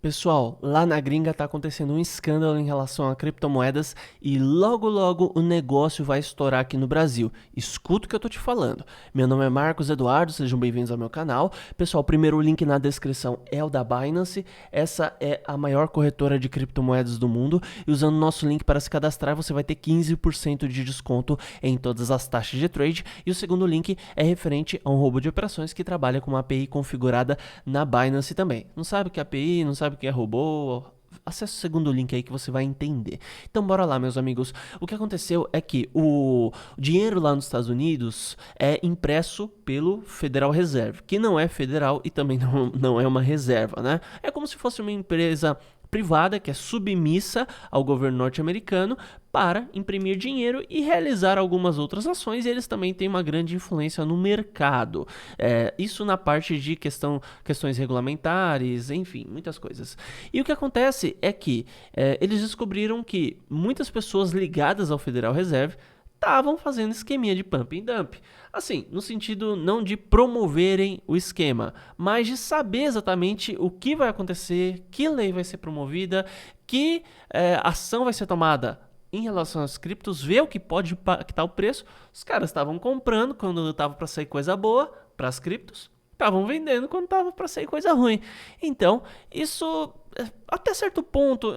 Pessoal, lá na gringa tá acontecendo um escândalo em relação a criptomoedas e logo logo o negócio vai estourar aqui no Brasil. Escuta o que eu tô te falando. Meu nome é Marcos Eduardo, sejam bem-vindos ao meu canal. Pessoal, o primeiro link na descrição é o da Binance. Essa é a maior corretora de criptomoedas do mundo e usando o nosso link para se cadastrar você vai ter 15% de desconto em todas as taxas de trade. E o segundo link é referente a um robô de operações que trabalha com uma API configurada na Binance também. Não sabe o que é API, não sabe o que é robô? Acesse o segundo link aí que você vai entender. Então bora lá, meus amigos. O que aconteceu é que o dinheiro lá nos Estados Unidos é impresso pelo Federal Reserve, que não é federal e também não é uma reserva, né? É como se fosse uma empresa privada que é submissa ao governo norte-americano para imprimir dinheiro e realizar algumas outras ações, e eles também têm uma grande influência no mercado. Isso na parte de questões regulamentares, enfim, muitas coisas. E o que acontece é que eles descobriram que muitas pessoas ligadas ao Federal Reserve estavam fazendo esqueminha de pump and dump. Assim, no sentido não de promoverem o esquema, mas de saber exatamente o que vai acontecer, que lei vai ser promovida, que ação vai ser tomada em relação às criptos, ver o que pode impactar o preço. Os caras estavam comprando quando estava para sair coisa boa para as criptos, estavam vendendo quando estava para sair coisa ruim. Então, isso até certo ponto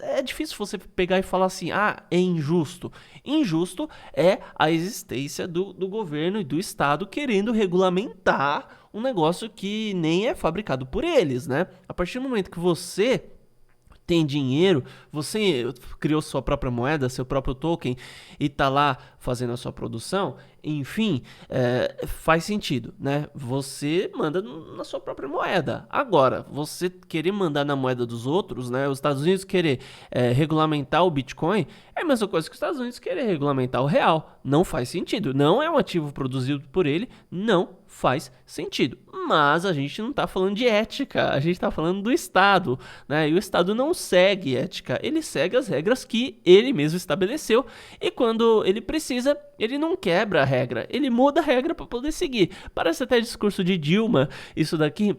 é difícil você pegar e falar assim, é injusto. Injusto é a existência do governo e do Estado querendo regulamentar um negócio que nem é fabricado por eles, né? A partir do momento que você tem dinheiro, você criou sua própria moeda, seu próprio token e tá lá fazendo a sua produção, enfim, faz sentido, né? Você manda na sua própria moeda. Agora, você querer mandar na moeda dos outros, né? Os Estados Unidos querer regulamentar o Bitcoin é a mesma coisa que os Estados Unidos querer regulamentar o real. Não faz sentido. Não é um ativo produzido por ele, não faz sentido. Mas a gente não está falando de ética, a gente está falando do Estado, né? E o Estado não segue ética, ele segue as regras que ele mesmo estabeleceu. E quando ele precisa, ele não quebra a regra, ele muda a regra para poder seguir. Parece até discurso de Dilma isso daqui.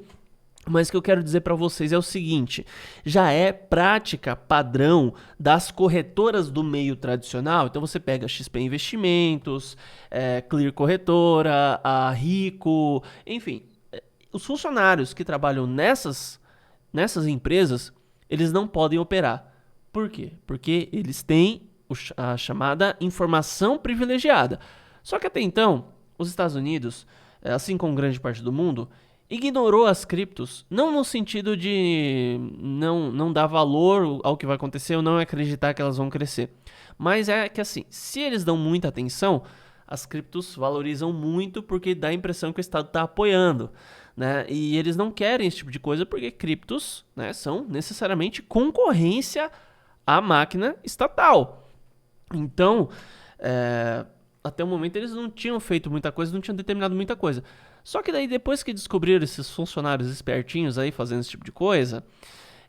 Mas o que eu quero dizer para vocês é o seguinte, já é prática padrão das corretoras do meio tradicional. Então você pega XP Investimentos, Clear Corretora, a Rico, enfim, os funcionários que trabalham nessas empresas, eles não podem operar. Por quê? Porque eles têm a chamada informação privilegiada. Só que até então, os Estados Unidos, assim como grande parte do mundo, ignorou as criptos, não no sentido de não dar valor ao que vai acontecer ou não acreditar que elas vão crescer. Mas é que assim, se eles dão muita atenção, as criptos valorizam muito porque dá a impressão que o Estado está apoiando, né? E eles não querem esse tipo de coisa porque criptos, né, são necessariamente concorrência à máquina estatal. Então, até o momento eles não tinham feito muita coisa, não tinham determinado muita coisa. Só que daí depois que descobriram esses funcionários espertinhos aí fazendo esse tipo de coisa,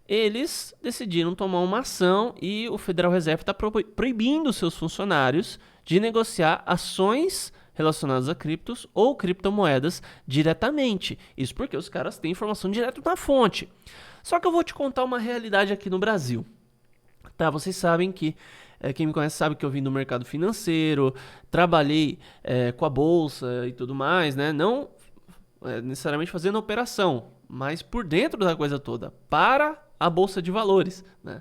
eles decidiram tomar uma ação e o Federal Reserve está proibindo seus funcionários de negociar ações relacionadas a criptos ou criptomoedas diretamente. Isso porque os caras têm informação direto na fonte. Só que eu vou te contar uma realidade aqui no Brasil. Tá, vocês sabem que, quem me conhece sabe que eu vim do mercado financeiro, trabalhei com a bolsa e tudo mais, né? Não necessariamente fazendo operação, mas por dentro da coisa toda, para a bolsa de valores, né?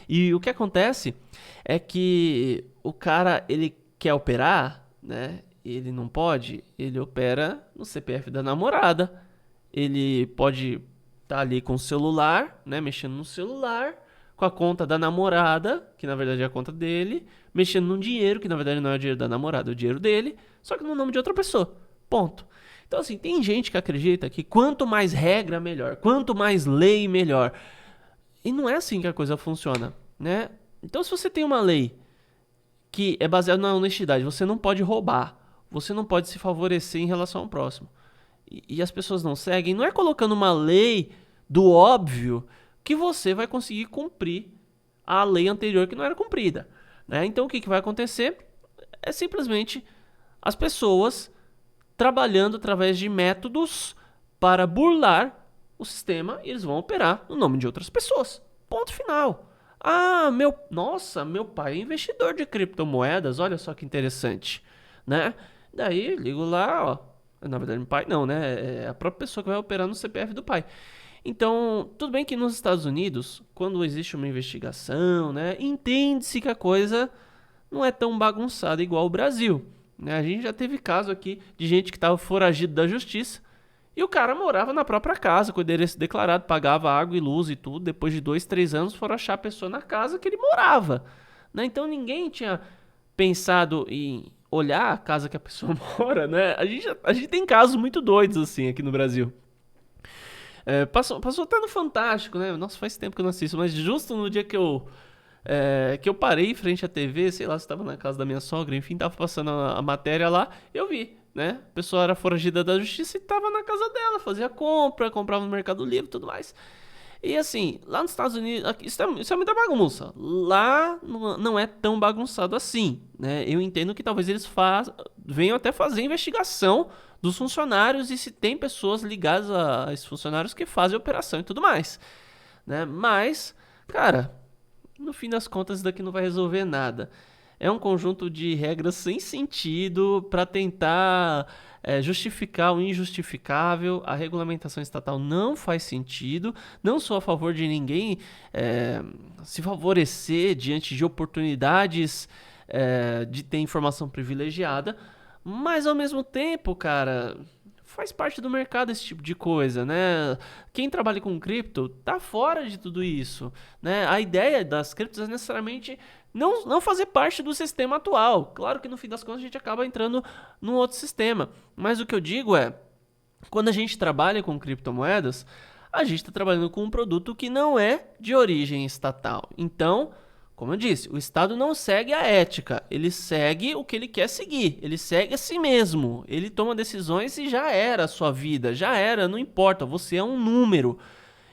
E o que acontece é que o cara, ele quer operar, né? Ele não pode, ele opera no CPF da namorada, ele pode estar ali com o celular, né? Mexendo no celular, com a conta da namorada, que na verdade é a conta dele, mexendo num dinheiro, que na verdade não é o dinheiro da namorada, é o dinheiro dele, só que no nome de outra pessoa. Ponto. Então, assim, tem gente que acredita que quanto mais regra, melhor. Quanto mais lei, melhor. E não é assim que a coisa funciona, né? Então, se você tem uma lei que é baseada na honestidade, você não pode roubar. Você não pode se favorecer em relação ao próximo. E as pessoas não seguem. Não é colocando uma lei do óbvio que você vai conseguir cumprir a lei anterior que não era cumprida, né? Então, o que vai acontecer é simplesmente as pessoas trabalhando através de métodos para burlar o sistema e eles vão operar no nome de outras pessoas. Ponto final. Meu pai é investidor de criptomoedas, olha só que interessante, né? Daí, ligo lá, ó. Na verdade, meu pai não, né? É a própria pessoa que vai operar no CPF do pai. Então, tudo bem que nos Estados Unidos, quando existe uma investigação, né? Entende-se que a coisa não é tão bagunçada igual o Brasil, né? A gente já teve caso aqui de gente que estava foragido da justiça e o cara morava na própria casa, com o endereço declarado, pagava água e luz e tudo. Depois de 2, 3 anos foram achar a pessoa na casa que ele morava, né? Então ninguém tinha pensado em olhar a casa que a pessoa mora, né? A gente tem casos muito doidos assim aqui no Brasil. Passou até no Fantástico, né? Nossa, faz tempo que eu não assisto, mas justo no dia que eu parei em frente à TV, sei lá, se estava na casa da minha sogra, enfim, tava passando a matéria lá, eu vi, né? A pessoa era foragida da justiça e tava na casa dela, fazia compra, comprava no Mercado Livre e tudo mais. E assim, lá nos Estados Unidos, aqui, isso é muita bagunça. Lá não é tão bagunçado assim, né? Eu entendo que talvez eles venham até fazer investigação dos funcionários e se tem pessoas ligadas a esses funcionários que fazem operação e tudo mais, né? Mas, cara, no fim das contas, isso daqui não vai resolver nada. É um conjunto de regras sem sentido para tentar justificar o injustificável. A regulamentação estatal não faz sentido. Não sou a favor de ninguém se favorecer diante de oportunidades de ter informação privilegiada, mas ao mesmo tempo, cara, faz parte do mercado esse tipo de coisa, né? Quem trabalha com cripto tá fora de tudo isso, né? A ideia das criptos é necessariamente não fazer parte do sistema atual. Claro que no fim das contas a gente acaba entrando num outro sistema, mas o que eu digo é, quando a gente trabalha com criptomoedas, a gente está trabalhando com um produto que não é de origem estatal. Então, como eu disse, o Estado não segue a ética, ele segue o que ele quer seguir, ele segue a si mesmo, ele toma decisões e já era a sua vida, já era, não importa, você é um número.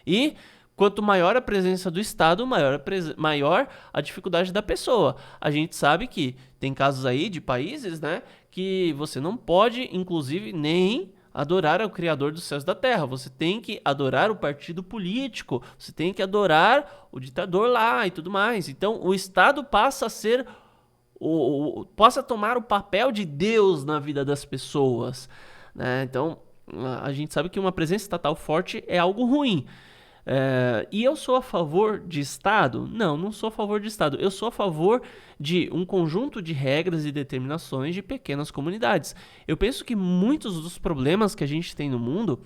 E quanto maior a presença do Estado, maior a dificuldade da pessoa. A gente sabe que tem casos aí de países, né, que você não pode, inclusive, nem adorar ao Criador dos céus e da terra. Você tem que adorar o partido político, você tem que adorar o ditador lá e tudo mais. Então, o Estado passa a ser possa tomar o papel de Deus na vida das pessoas, né? Então, a gente sabe que uma presença estatal forte é algo ruim. E eu sou a favor de Estado? Não sou a favor de Estado. Eu sou a favor de um conjunto de regras e determinações de pequenas comunidades. Eu penso que muitos dos problemas que a gente tem no mundo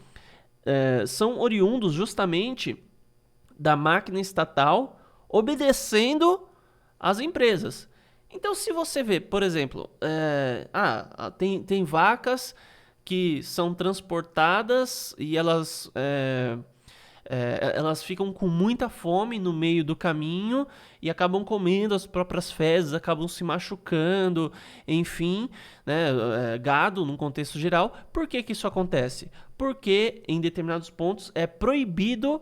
são oriundos justamente da máquina estatal obedecendo às empresas. Então, se você vê, por exemplo, tem vacas que são transportadas e elas ficam com muita fome no meio do caminho e acabam comendo as próprias fezes, acabam se machucando, enfim, né, gado num contexto geral. Por que isso acontece? Porque em determinados pontos é proibido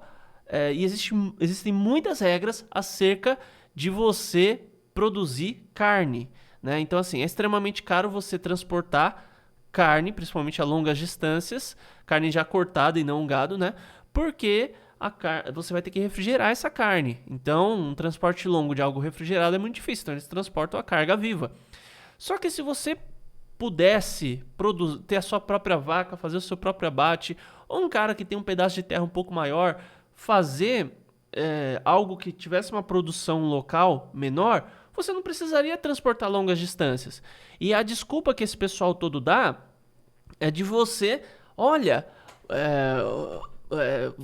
e existem muitas regras acerca de você produzir carne, né? Então, assim, é extremamente caro você transportar carne, principalmente a longas distâncias, carne já cortada e não gado, né? Porque você vai ter que refrigerar essa carne. Então, um transporte longo de algo refrigerado é muito difícil. Então, eles transportam a carga viva. Só que se você pudesse ter a sua própria vaca, fazer o seu próprio abate, ou um cara que tem um pedaço de terra um pouco maior, fazer algo que tivesse uma produção local menor, você não precisaria transportar longas distâncias. E a desculpa que esse pessoal todo dá é de você, olha,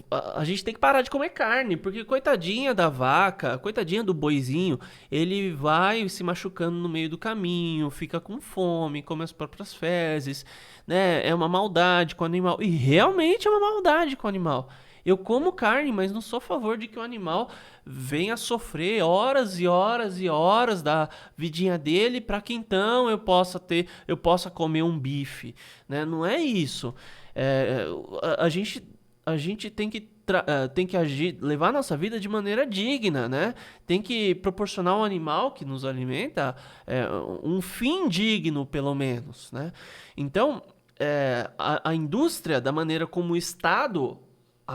a gente tem que parar de comer carne, porque coitadinha da vaca, coitadinha do boizinho, ele vai se machucando no meio do caminho, fica com fome, come as próprias fezes, né? É uma maldade com o animal. E realmente é uma maldade com o animal. Eu como carne, mas não sou a favor de que o animal venha sofrer horas e horas e horas da vidinha dele para que então eu possa comer um bife, né? Não é isso. A gente tem que agir, levar a nossa vida de maneira digna, né? Tem que proporcionar ao animal que nos alimenta um fim digno, pelo menos, né? Então, a indústria, da maneira como o Estado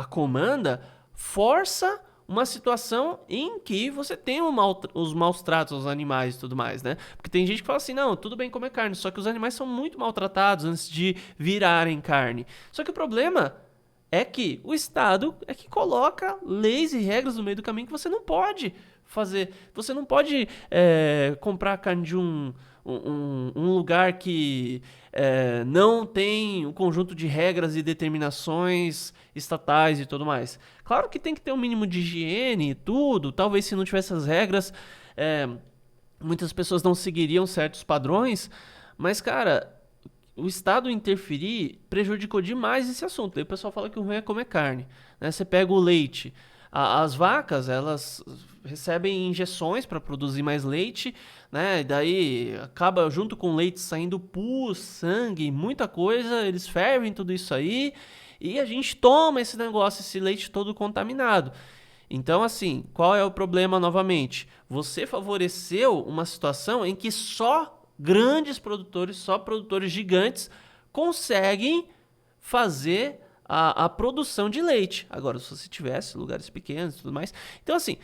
a comanda força uma situação em que você tem os maus tratos aos animais e tudo mais, né? Porque tem gente que fala assim, não, tudo bem comer carne, só que os animais são muito maltratados antes de virarem carne. Só que o problema é que o Estado é que coloca leis e regras no meio do caminho que você não pode fazer. Você não pode comprar carne de um lugar que não tem um conjunto de regras e determinações estatais e tudo mais. Claro que tem que ter um mínimo de higiene e tudo. Talvez se não tivesse essas regras, muitas pessoas não seguiriam certos padrões. Mas, cara, o Estado interferir prejudicou demais esse assunto. Daí o pessoal fala que o ruim é comer carne, né? Você pega o leite. As vacas, elas recebem injeções para produzir mais leite, né? E daí acaba junto com o leite saindo pus, sangue, muita coisa. Eles fervem tudo isso aí e a gente toma esse negócio, esse leite todo contaminado. Então, assim, qual é o problema novamente? Você favoreceu uma situação em que só grandes produtores, só produtores gigantes conseguem fazer a produção de leite. Agora, se você tivesse lugares pequenos e tudo mais. Então, assim,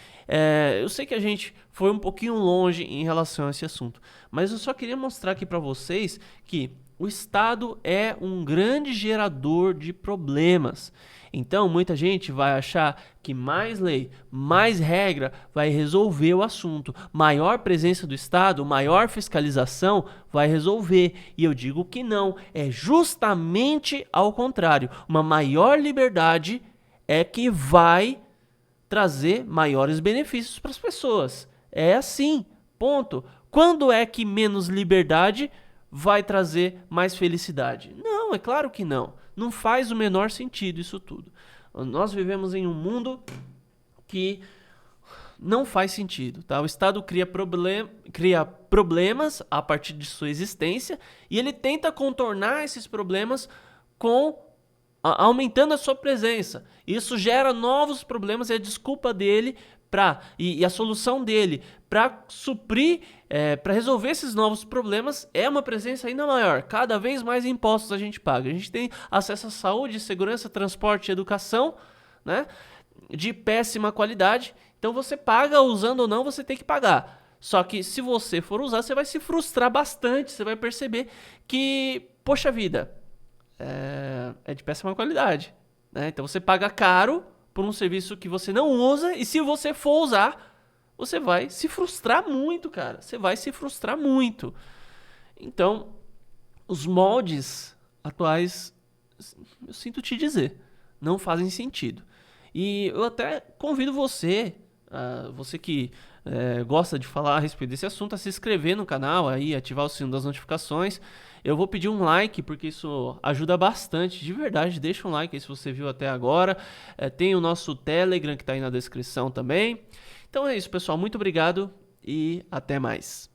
eu sei que a gente foi um pouquinho longe em relação a esse assunto, mas eu só queria mostrar aqui para vocês que o Estado é um grande gerador de problemas. Então, muita gente vai achar que mais lei, mais regra vai resolver o assunto. Maior presença do Estado, maior fiscalização vai resolver. E eu digo que não, é justamente ao contrário. Uma maior liberdade é que vai trazer maiores benefícios para as pessoas. É assim, ponto. Quando é que menos liberdade vai trazer mais felicidade? Não, é claro que não. Não faz o menor sentido isso tudo. Nós vivemos em um mundo que não faz sentido, tá? O Estado cria problemas a partir de sua existência e ele tenta contornar esses problemas aumentando a sua presença. Isso gera novos problemas e a desculpa dele e a solução dele para suprir, para resolver esses novos problemas é uma presença ainda maior. Cada vez mais impostos a gente paga. A gente tem acesso à saúde, segurança, transporte e educação, né, de péssima qualidade. Então você paga, usando ou não, você tem que pagar. Só que se você for usar, você vai se frustrar bastante. Você vai perceber que, poxa vida, é de péssima qualidade, né? Então você paga caro por um serviço que você não usa, e se você for usar, você vai se frustrar muito, cara. Você vai se frustrar muito. Então, os moldes atuais, eu sinto te dizer, não fazem sentido. E eu até convido você, você que gosta de falar a respeito desse assunto, a se inscrever no canal, aí, ativar o sino das notificações. Eu vou pedir um like, porque isso ajuda bastante, de verdade. Deixa um like aí se você viu até agora. Tem o nosso Telegram que está aí na descrição também. Então é isso, pessoal. Muito obrigado e até mais.